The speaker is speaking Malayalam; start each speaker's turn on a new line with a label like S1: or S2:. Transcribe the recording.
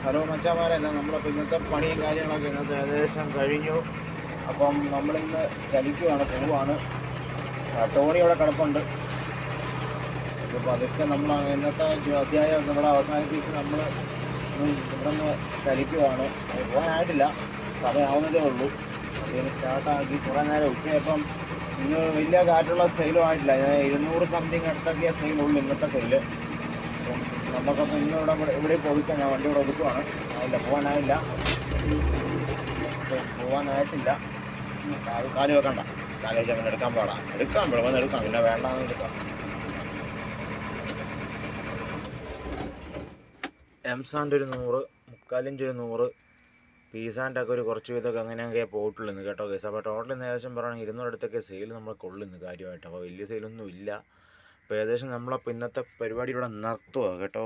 S1: ഹലോ മച്ചാമാരെ, നമ്മളിപ്പോൾ ഇന്നത്തെ പണിയും കാര്യങ്ങളൊക്കെ ഇന്നത്തെ ഏകദേശം കഴിഞ്ഞു. അപ്പം നമ്മളിന്ന് ചലിക്കുവാണ്, പോവാണ്. ടോണി ഇവിടെ കിടപ്പുണ്ട്. അപ്പോൾ അതൊക്കെ നമ്മൾ ഇന്നത്തെ അധ്യായം നമ്മൾ അവസാനിപ്പിച്ച് നമ്മൾ ഇവിടെ നിന്ന് ചലിക്കുവാണ്. പോകാനായിട്ടില്ല, സമയമാവുന്നതേ ഉള്ളൂ. അതിന് സ്റ്റാർട്ടാക്കി കുറേ നേരം ഉച്ചയപ്പം ഇന്ന് വലിയ കാറ്റുള്ള സെയിലും ആയിട്ടില്ല. 200 സംതിങ് അടുത്തൊക്കെയാണ് സെയിലുള്ളൂ ഇന്നത്തെ സെയില്. നമുക്കപ്പോൾ ഇന്ന് ഇവിടെ ഒതുക്കാം. ഞാൻ വണ്ടി ഇവിടെ ഒതുക്കുവാണ്. ആയില്ല, പോകാനായിട്ടില്ല. കാല് വെക്കണ്ട, കാല് വെച്ചാൽ പിന്നെ എടുക്കാൻ പാടാം. വന്ന് എടുക്കാം, പിന്നെ വേണ്ടാന്ന് എടുക്കാം. എംസാൻ്റെ ഒരു 100, മുക്കാലിഞ്ച് ഒരു 100, പീസാൻ്റെ ഒക്കെ ഒരു കുറച്ച് വിധമൊക്കെ അങ്ങനെയൊക്കെ പോയിട്ടുള്ളൂ ഇന്ന് കേട്ടോ കേസ്. അപ്പോൾ ടോട്ടൽ ഇന്ന് ഏകദേശം പറയുകയാണെങ്കിൽ 200 അടുത്തൊക്കെ സെയിൽ നമ്മൾ കൊള്ളുന്നു കാര്യമായിട്ട്. അപ്പോൾ വലിയ സെയിലൊന്നും ഇല്ല. അപ്പോൾ ഏകദേശം നമ്മളപ്പോൾ ഇന്നത്തെ പരിപാടി ഇവിടെ നിർത്തുക കേട്ടോ.